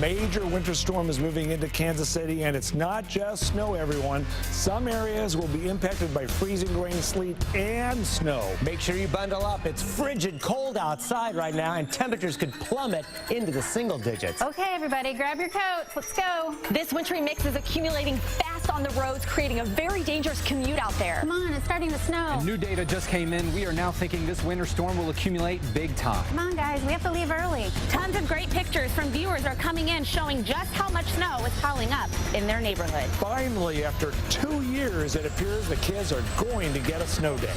major winter storm is moving into Kansas City, and it's not just snow, everyone. Some areas will be impacted by freezing rain, sleet, and snow. Make sure you bundle up. It's frigid cold outside right now, and temperatures could plummet into the single digits. Okay, everybody, grab your coats. Let's go. This wintry mix is accumulating fast on the roads, creating a very dangerous commute out there. Come on, it's starting to snow. And new data just came in. We are now thinking this winter storm will accumulate big time. Come on, guys, we have to leave early. Tons of great pictures from viewers are coming in showing just how much snow is piling up in their neighborhood. Finally, after 2 years, it appears the kids are going to get a snow day.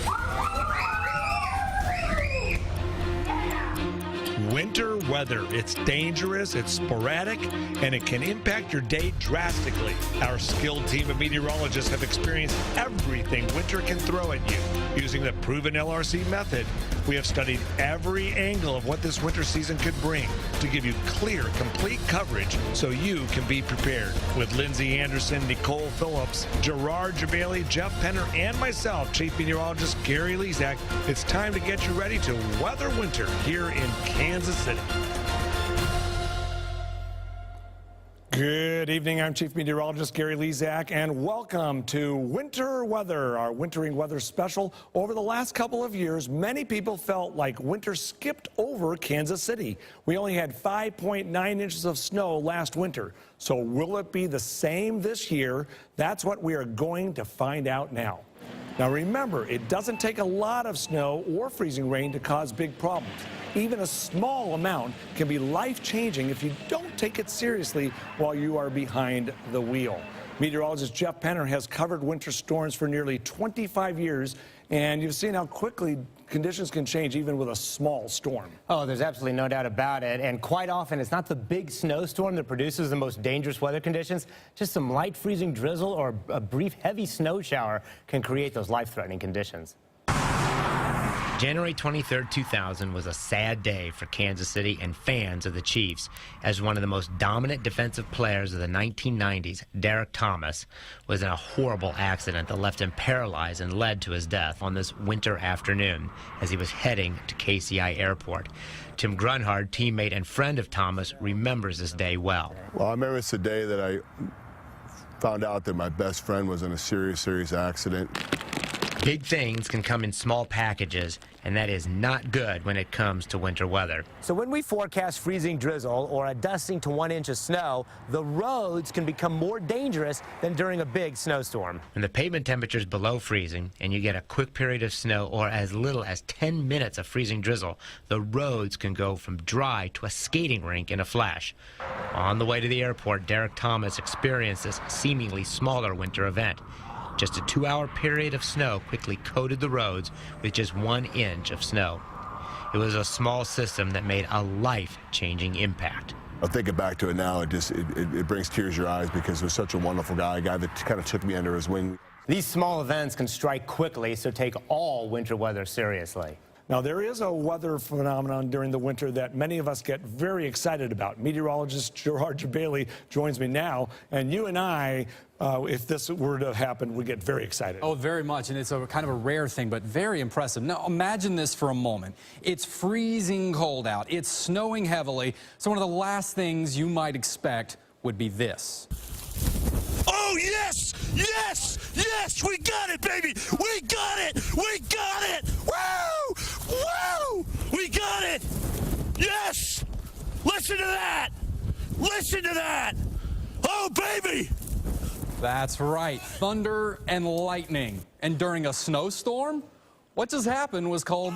Winter weather. It's dangerous, it's sporadic, and it can impact your day drastically. Our skilled team of meteorologists have experienced everything winter can throw at you. Using the proven LRC method, we have studied every angle of what this winter season could bring to give you clear, complete coverage so you can be prepared. With Lindsay Anderson, Nicole Phillips, Gerard, Jebaily, Jeff Penner, and myself, Chief Meteorologist Gary Lezak, it's time to get you ready to weather winter here in Kansas City. Good evening. I'm Chief Meteorologist Gary Lezak, and welcome to Winter Weather, our wintering weather special. Over the last couple of years, many people felt like winter skipped over Kansas City. We only had 5.9 inches of snow last winter. So will it be the same this year? That's what we are going to find out now. Now remember, it doesn't take a lot of snow or freezing rain to cause big problems. Even a small amount can be life-changing if you don't take it seriously while you are behind the wheel. Meteorologist Jeff Penner has covered winter storms for nearly 25 years, and you've seen how quickly conditions can change even with a small storm. Oh, there's absolutely no doubt about it. And quite often, it's not the big snowstorm that produces the most dangerous weather conditions. Just some light freezing drizzle or a brief heavy snow shower can create those life-threatening conditions. January 23, 2000 was a sad day for Kansas City and fans of the Chiefs, as one of the most dominant defensive players of the 1990s, Derek Thomas, was in a horrible accident that left him paralyzed and led to his death on this winter afternoon as he was heading to KCI Airport. Tim Grunhard, teammate and friend of Thomas, remembers this day well. Well, I remember it's the day that I found out that my best friend was in a serious accident. Big things can come in small packages, and that is not good when it comes to winter weather. So when we forecast freezing drizzle or a dusting to 1 inch of snow, the roads can become more dangerous than during a big snowstorm. When the pavement temperature is below freezing and you get a quick period of snow or as little as 10 minutes of freezing drizzle, the roads can go from dry to a skating rink in a flash. On the way to the airport, Derek Thomas experienced this seemingly smaller winter event. Just a 2-hour period of snow quickly coated the roads with just 1 inch of snow. It was a small system that made a life-changing impact. I'm thinking back to it now, it brings tears to your eyes because he was such a wonderful guy, a guy that kind of took me under his wing. These small events can strike quickly, so take all winter weather seriously. Now, there is a weather phenomenon during the winter that many of us get very excited about. Meteorologist Gerard Jebaily joins me now, and you and I, if this were to happen, would get very excited. Oh, very much, and it's a kind of a rare thing, but very impressive. Now, imagine this for a moment. It's freezing cold out. It's snowing heavily, so one of the last things you might expect would be this. Oh, yes! Yes! Yes! We got it, baby! We got it! We got it! Woo! Woo! We got it! Yes! Listen to that! Listen to that! Oh, baby! That's right, thunder and lightning. And during a snowstorm, what just happened was called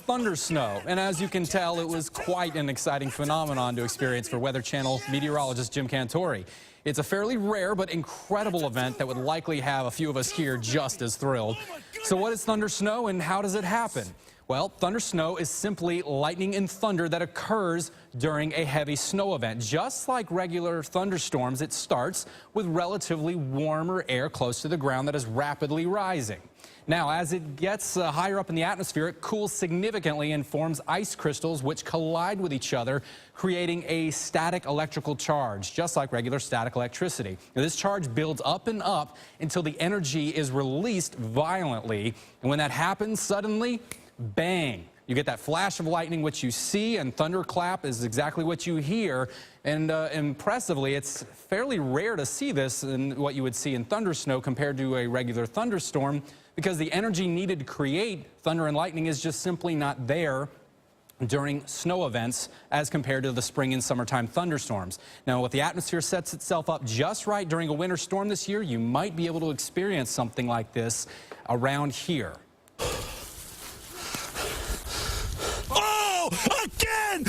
thundersnow. And as you can tell, it was quite an exciting phenomenon to experience for Weather Channel meteorologist Jim Cantori. It's a fairly rare but incredible event that would likely have a few of us here just as thrilled. So what is thundersnow and how does it happen? Well, thundersnow is simply lightning and thunder that occurs during a heavy snow event. Just like regular thunderstorms, it starts with relatively warmer air close to the ground that is rapidly rising. Now, as it gets higher up in the atmosphere, it cools significantly and forms ice crystals which collide with each other, creating a static electrical charge, just like regular static electricity. Now, this charge builds up and up until the energy is released violently, and when that happens, suddenly, bang, You get that flash of lightning, which you see, and thunderclap is exactly what you hear. And impressively, it's fairly rare to see this in what you would see in thundersnow compared to a regular thunderstorm, because the energy needed to create thunder and lightning is just simply not there during snow events as compared to the spring and summertime thunderstorms. Now, if the atmosphere sets itself up just right during a winter storm this year, you might be able to experience something like this around here. Oh, again,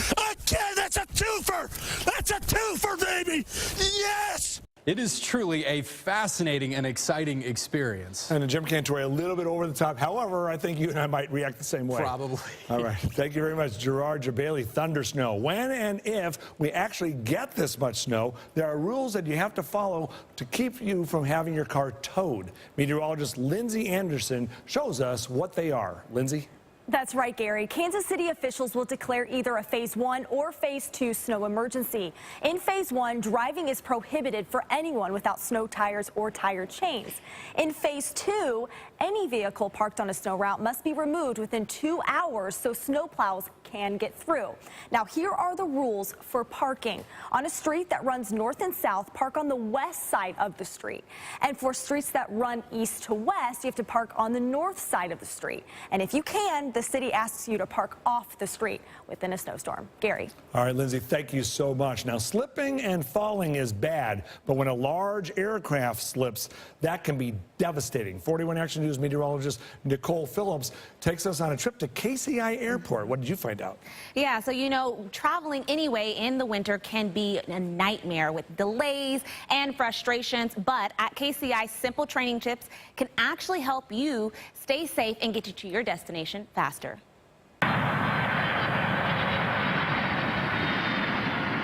that's a twofer. That's a twofer, baby. Yes. It is truly a fascinating and exciting experience. And Jim Cantori, a little bit over the top. However, I think you and I might react the same way. Probably. All right. Thank you very much, Gerard, Jebaily, THUNDERSNOW. When and if we actually get this much snow, there are rules that you have to follow to keep you from having your car towed. Meteorologist Lindsay Anderson shows us what they are. Lindsay? That's right, Gary. Kansas City officials will declare either a Phase 1 or Phase 2 snow emergency. In Phase 1, driving is prohibited for anyone without snow tires or tire chains. In Phase 2, any vehicle parked on a snow route must be removed within 2 hours so snowplows can get through. Now, here are the rules for parking. On a street that runs north and south, park on the west side of the street. And for streets that run east to west, you have to park on the north side of the street. And if you can, the city asks you to park off the street within a snowstorm. Gary. All right, Lindsay, thank you so much. Now, slipping and falling is bad, but when a large aircraft slips, that can be devastating. 41 Action News meteorologist Nicole Phillips takes us on a trip to KCI Airport. What did you find out? Yeah, so you know, traveling anyway in the winter can be a nightmare with delays and frustrations, but at KCI, simple training tips can actually help you stay safe and get you to your destination faster.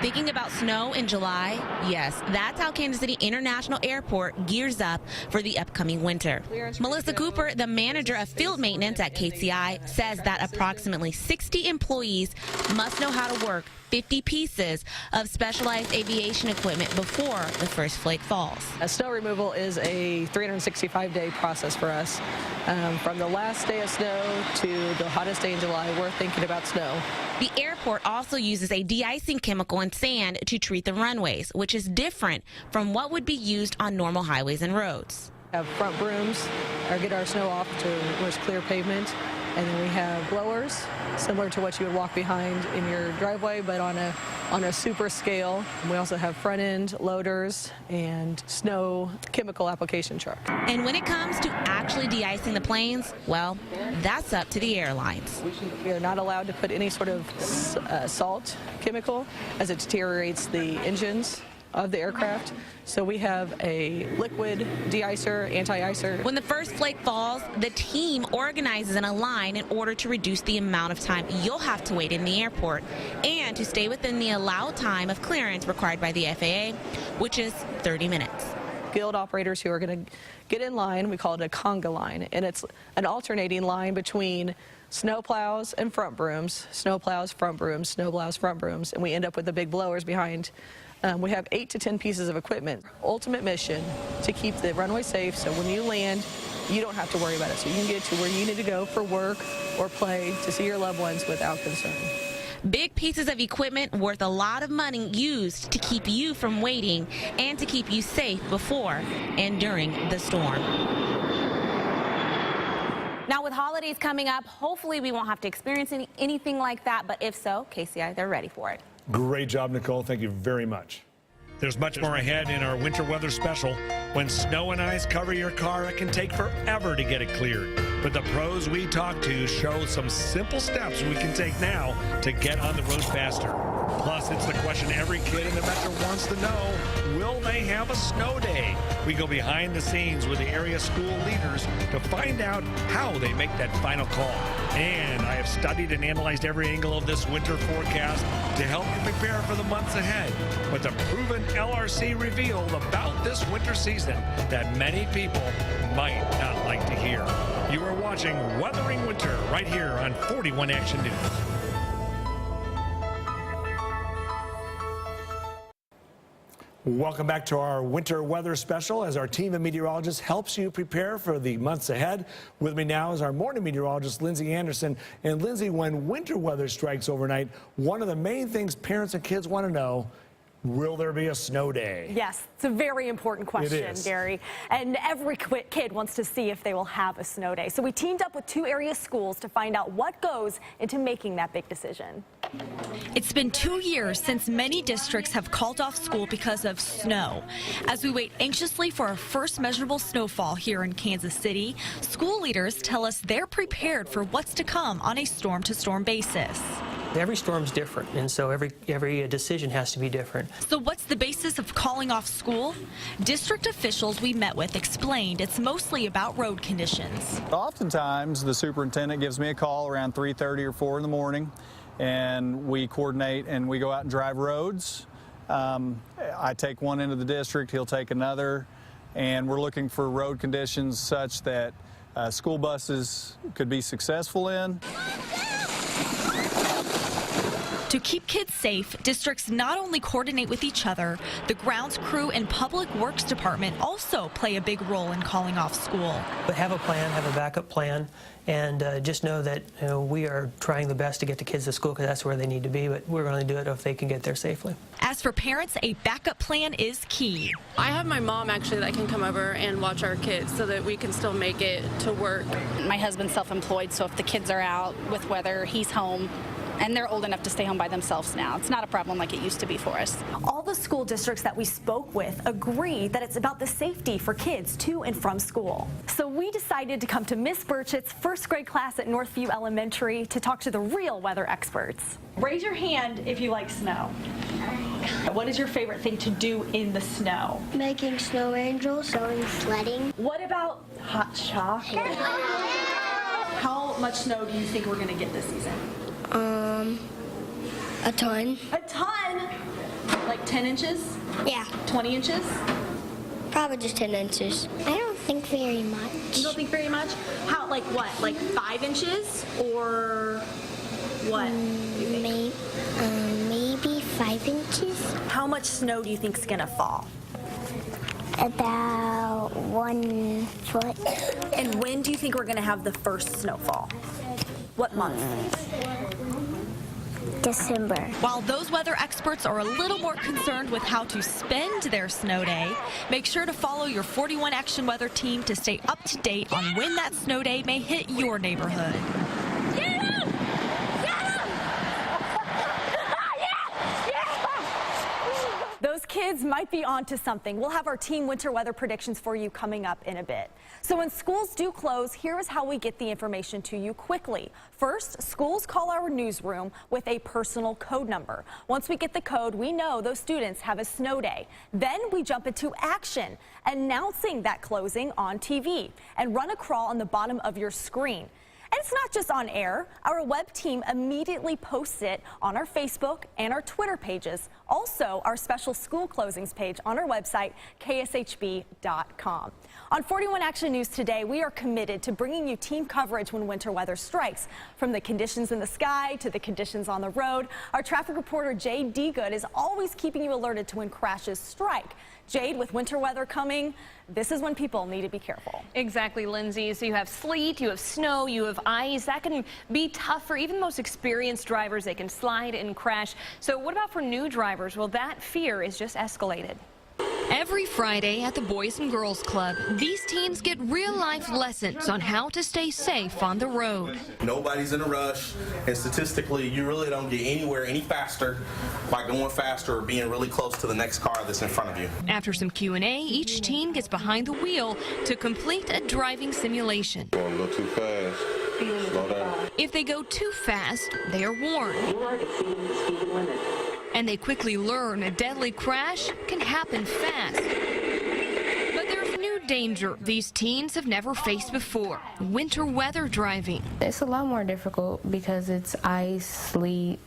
Thinking about snow in July? Yes, that's how Kansas City International Airport gears up for the upcoming winter. Melissa Cooper, the manager of field maintenance at KCI, says that approximately 60 employees must know how to work 50 pieces of specialized aviation equipment before the first flake falls. Snow removal is a 365-day process for us. From the last day of snow to the hottest day in July, we're thinking about snow. The airport also uses a de-icing chemical and sand to treat the runways, which is different from what would be used on normal highways and roads. Have front brooms or get our snow off to where it's clear pavement. And then we have blowers, similar to what you would walk behind in your driveway, but on a super scale. And we also have front end loaders and snow chemical application truck. And when it comes to actually de-icing the planes, well, that's up to the airlines. We are not allowed to put any sort of salt chemical as it deteriorates the engines of the aircraft. So we have a liquid de-icer, anti-icer. When the first flake falls, the team organizes in a line in order to reduce the amount of time you'll have to wait in the airport and to stay within the allowed time of clearance required by the FAA, which is 30 minutes. Skilled operators who are going to get in line, we call it a conga line, and it's an alternating line between snow plows and front brooms, snow plows, front brooms, snow plows, front brooms, and we end up with the big blowers behind. We have 8 to 10 pieces of equipment. Ultimate mission to keep the runway safe so when you land, you don't have to worry about it. So you can get to where you need to go for work or play to see your loved ones without concern. Big pieces of equipment worth a lot of money used to keep you from waiting and to keep you safe before and during the storm. Now, with holidays coming up, hopefully we won't have to experience anything like that, but if so, KCI, they're ready for it. Great job, Nicole. Thank you very much. There's much more ahead in our winter weather special. When snow and ice cover your car, it can take forever to get it cleared. But the pros we talk to show some simple steps we can take now to get on the road faster. Plus, it's the question every kid in the metro wants to know, will they have a snow day? We go behind the scenes with the area school leaders to find out how they make that final call. And I have studied and analyzed every angle of this winter forecast to help you prepare for the months ahead. But the proven LRC revealed about this winter season that many people might not like to hear. You are watching Weathering Winter right here on 41 Action News. Welcome back to our winter weather special as our team of meteorologists helps you prepare for the months ahead. With me now is our morning meteorologist, Lindsay Anderson. And Lindsay, when winter weather strikes overnight, one of the main things parents and kids want to know, will there be a snow day? Yes, it's a very important question, It is. Gary. And every kid wants to see if they will have a snow day. So we teamed up with 2 area schools to find out what goes into making that big decision. It's been 2 years since many districts have called off school because of snow. As we wait anxiously for our first measurable snowfall here in Kansas City, school leaders tell us they're prepared for what's to come on a storm-to-storm basis. Every storm's different, and so every decision has to be different. So what's the basis of calling off school? District officials we met with explained it's mostly about road conditions. Oftentimes, the superintendent gives me a call around 3:30 or 4 in the morning, and we coordinate and we go out and drive roads. I take one end of the district, he'll take another, and we're looking for road conditions such that school buses could be successful in. To keep kids safe, districts not only coordinate with each other, the grounds crew and public works department also play a big role in calling off school. But have a plan, have a backup plan, and just know that we are trying the best to get the kids to school because that's where they need to be, but we're going to do it if they can get there safely. As for parents, a backup plan is key. I have my mom actually that can come over and watch our kids so that we can still make it to work. My husband's self-employed, so if the kids are out with weather, he's home. And they're old enough to stay home by themselves now. It's not a problem like it used to be for us. All the school districts that we spoke with agree that it's about the safety for kids to and from school. So we decided to come to Miss Burchett's first grade class at Northview Elementary to talk to the real weather experts. Raise your hand if you like snow. What is your favorite thing to do in the snow? Making snow angels, going sledding. What about hot chocolate? How much snow do you think we're going to get this season? A ton. A ton? Like 10 inches? Yeah. 20 inches? Probably just 10 inches. I don't think very much. You don't think very much? How, like what? Like 5 inches? Or what? Maybe 5 inches. How much snow do you think is going to fall? About 1 foot. And when do you think we're going to have the first snowfall? What month? December. While those weather experts are a little more concerned with how to spend their snow day, make sure to follow your 41 Action Weather team to stay up to date on when that snow day may hit your neighborhood. Those kids might be onto something. We'll have our team winter weather predictions for you coming up in a bit. So when schools do close, here is how we get the information to you quickly. First, schools call our newsroom with a personal code number. Once we get the code, we know those students have a snow day. Then we jump into action, announcing that closing on TV, and run a crawl on the bottom of your screen. And it's not just on air. Our web team immediately posts it on our Facebook and our Twitter pages. Also, our special school closings page on our website, KSHB.com. On 41 Action News today, we are committed to bringing you team coverage when winter weather strikes. From the conditions in the sky to the conditions on the road, our traffic reporter Jade Good is always keeping you alerted to when crashes strike. Jade, with winter weather coming, this is when people need to be careful. Exactly, Lindsay. So you have sleet, you have snow, you have ice. That can be tough for even the most experienced drivers. They can slide and crash. So what about for new drivers? Well, that fear is just escalated. Every Friday at the Boys and Girls Club, these teens get real-life lessons on how to stay safe on the road. Nobody's in a rush, and statistically, you really don't get anywhere any faster by going faster or being really close to the next car that's in front of you. After some Q&A, each teen gets behind the wheel to complete a driving simulation. Going a little too fast. Slow down. If they go too fast, they are warned. You are exceeding the speed limit. And they quickly learn a deadly crash can happen fast. But there's new danger these teens have never faced before: winter weather driving. It's a lot more difficult because it's ice, sleet,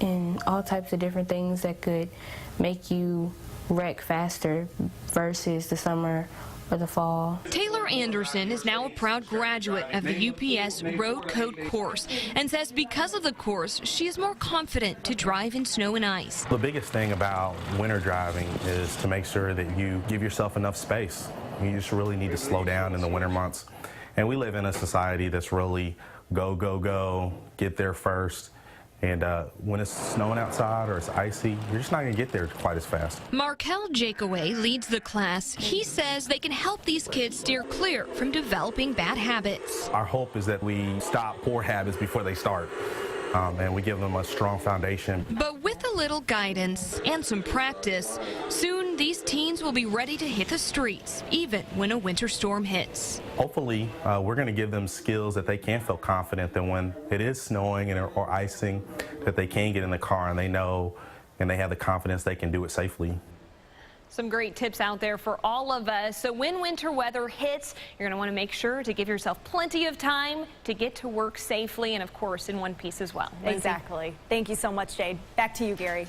and all types of different things that could make you wreck faster versus the summer for the fall. Taylor Anderson is now a proud graduate of the UPS Road Code course and says because of the course, she is more confident to drive in snow and ice. The biggest thing about winter driving is to make sure that you give yourself enough space. You just really need to slow down in the winter months. And we live in a society that's really go, go, go, get there first. And when it's snowing outside or it's icy, you're just not going to get there quite as fast. Markel Jebaily leads the class. He says they can help these kids steer clear from developing bad habits. Our hope is that we stop poor habits before they start. And we give them a strong foundation. But with a little guidance and some practice, soon these teens will be ready to hit the streets, even when a winter storm hits. Hopefully, we're going to give them skills that they can feel confident that when it is snowing or icing, that they can get in the car and they know and they have the confidence they can do it safely. Some great tips out there for all of us. So when winter weather hits, you're going to want to make sure to give yourself plenty of time to get to work safely and, of course, in one piece as well. Lindsay? Exactly. Thank you so much, Jade. Back to you, Gary.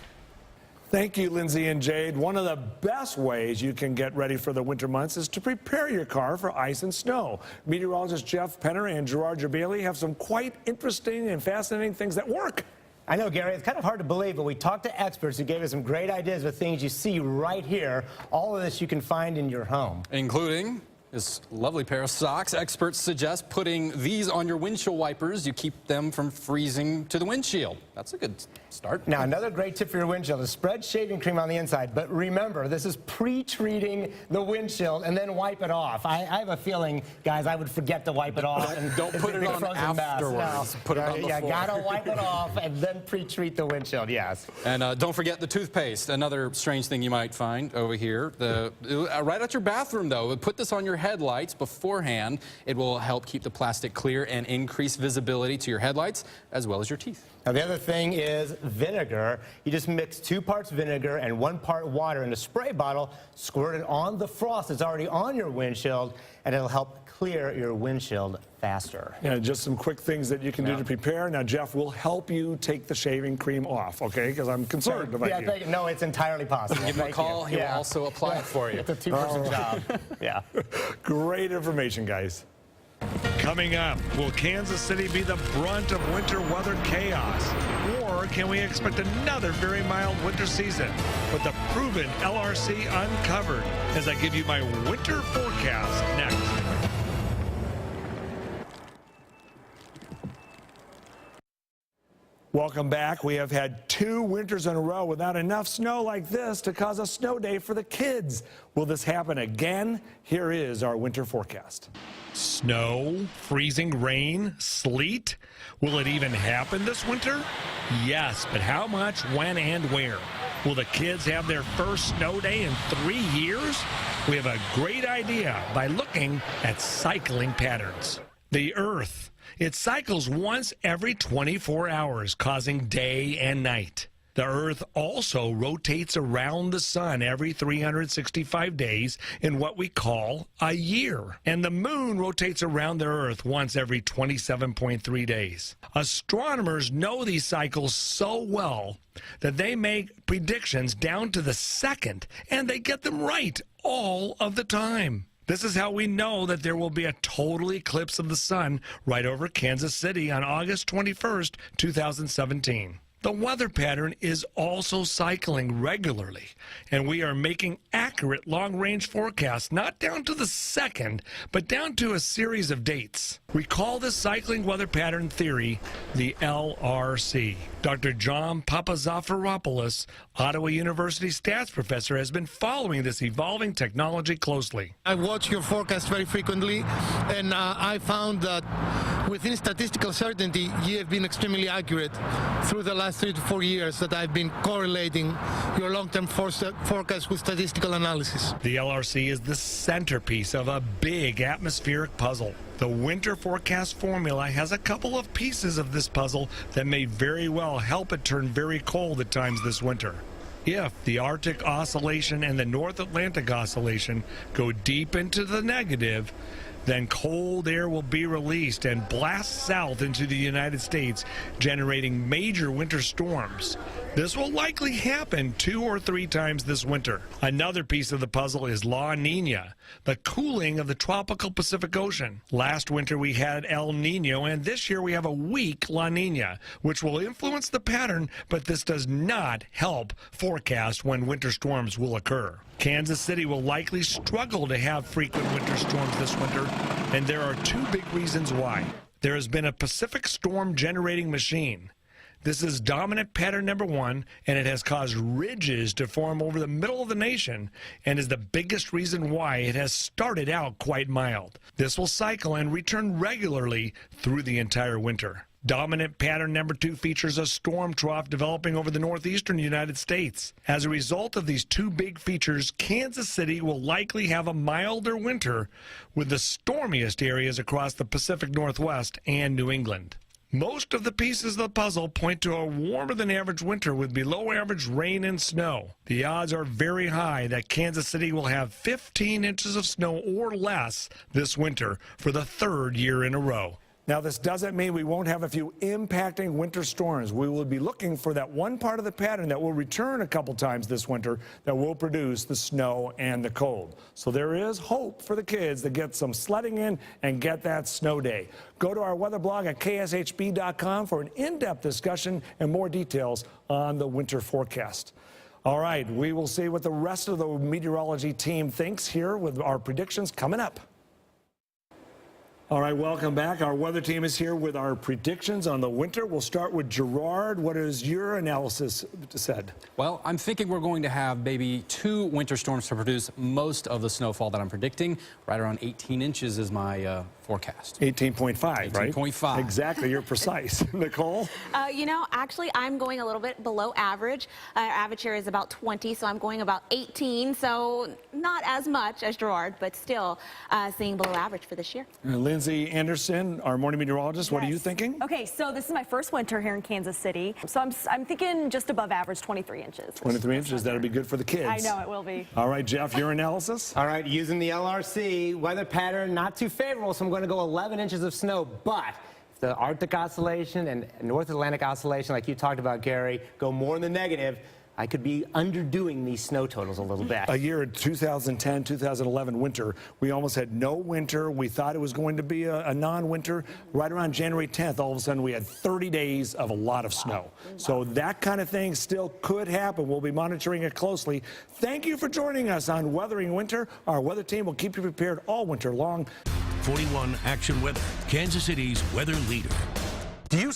Thank you, Lindsay and Jade. One of the best ways you can get ready for the winter months is to prepare your car for ice and snow. Meteorologist Jeff Penner and Gerard Jebaily have some quite interesting and fascinating things that work. I know, Gary, it's kind of hard to believe, but we talked to experts who gave us some great ideas with things you see right here. All of this you can find in your home. Including this lovely pair of socks. Experts suggest putting these on your windshield wipers. You keep them from freezing to the windshield. That's a good start. Now, another great tip for your windshield is spread shaving cream on the inside. But remember, this is pre-treating the windshield and then wipe it off. I have a feeling, guys, I would forget to wipe it off. And don't put it on afterwards. No. Put it on before. Yeah, gotta wipe it off and then pre-treat the windshield, yes. And don't forget the toothpaste. Another strange thing you might find over here. Right at your bathroom, though. Put this on your headlights beforehand. It will help keep the plastic clear and increase visibility to your headlights as well as your teeth. Now, the other thing is vinegar. You just mix 2 parts vinegar and 1 part water in a spray bottle, squirt it on the frost that's already on your windshield, and it'll help clear your windshield faster. Yeah, just some quick things that you can do to prepare. Now, Jeff will help you take the shaving cream off, okay? Because I'm concerned about you. Thank you. No, it's entirely possible. Give him a call. He will also apply it for you. It's a 2-person job. Yeah. Great information, guys. Coming up, will Kansas City be the brunt of winter weather chaos? Or can we expect another very mild winter season with the proven LRC uncovered as I give you my winter forecast next? Welcome back. We have had 2 winters in a row without enough snow like this to cause a snow day for the kids. Will this happen again? Here is our winter forecast. Snow, freezing rain, sleet. Will it even happen this winter? Yes, but how much, when, and where? Will the kids have their first snow day in 3 years? We have a great idea by looking at cycling patterns. The Earth. It cycles once every 24 hours, causing day and night. The Earth also rotates around the sun every 365 days in what we call a year. And the moon rotates around the Earth once every 27.3 days. Astronomers know these cycles so well that they make predictions down to the second, and they get them right all of the time. This is how we know that there will be a total eclipse of the sun right over Kansas City on August 21st, 2017. The weather pattern is also cycling regularly, and we are making accurate long-range forecasts, not down to the second, but down to a series of dates. We call this cycling weather pattern theory the LRC. Dr. John Papazafiropoulos, Ottawa University stats professor, has been following this evolving technology closely. I watch your forecast very frequently, and I found that within statistical certainty, you have been extremely accurate through the last 3 to 4 years that I've been correlating your long-term forecast with statistical analysis. The LRC is the centerpiece of a big atmospheric puzzle. The winter forecast formula has a couple of pieces of this puzzle that may very well help it turn very cold at times this winter. If the Arctic Oscillation and the North Atlantic Oscillation go deep into the negative, Then cold air will be released and blast south into the United States, generating major winter storms. This will likely happen 2 or 3 times this winter. Another piece of the puzzle is La Niña, the cooling of the tropical Pacific Ocean. Last winter we had El Nino, and this year we have a weak La Niña, which will influence the pattern, but this does not help forecast when winter storms will occur. Kansas City will likely struggle to have frequent winter storms this winter, and there are 2 big reasons why. There has been a Pacific storm generating machine. This is dominant pattern number 1, and it has caused ridges to form over the middle of the nation and is the biggest reason why it has started out quite mild. This will cycle and return regularly through the entire winter. Dominant pattern number 2 features a storm trough developing over the northeastern United States. As a result of these 2 big features, Kansas City will likely have a milder winter with the stormiest areas across the Pacific Northwest and New England. Most of the pieces of the puzzle point to a warmer than average winter with below average rain and snow. The odds are very high that Kansas City will have 15 inches of snow or less this winter for the 3rd year in a row. Now, this doesn't mean we won't have a few impacting winter storms. We will be looking for that one part of the pattern that will return a couple times this winter that will produce the snow and the cold. So there is hope for the kids to get some sledding in and get that snow day. Go to our weather blog at kshb.com for an in-depth discussion and more details on the winter forecast. All right, we will see what the rest of the meteorology team thinks here with our predictions coming up. All right, welcome back. Our weather team is here with our predictions on the winter. We'll start with Gerard. What is your analysis said? Well, I'm thinking we're going to have maybe 2 winter storms to produce most of the snowfall that I'm predicting. Right around 18 inches is my forecast. 18.5, right? 18.5. Exactly. You're precise. Nicole? You know, actually, I'm going a little bit below average. Average here is about 20, so I'm going about 18. So not as much as Gerard, but still seeing below average for this year. Lindsay Anderson, our morning meteorologist, what are you thinking? Okay, so this is my first winter here in Kansas City. So I'm thinking just above average, 23 inches. 23 inches, that'll be good for the kids. I know it will be. All right, Jeff, your analysis? All right, using the LRC, weather pattern not too favorable, so I'm going to go 11 inches of snow, but if the Arctic Oscillation and North Atlantic Oscillation, like you talked about, Gary, go more in the negative, I could be underdoing these snow totals a little bit. A year in 2010, 2011 winter, we almost had no winter. We thought it was going to be a non-winter. Right around January 10th, all of a sudden we had 30 days of a lot of snow. So that kind of thing still could happen. We'll be monitoring it closely. Thank you for joining us on Weathering Winter. Our weather team will keep you prepared all winter long. 41 Action Weather, Kansas City's weather leader. Do you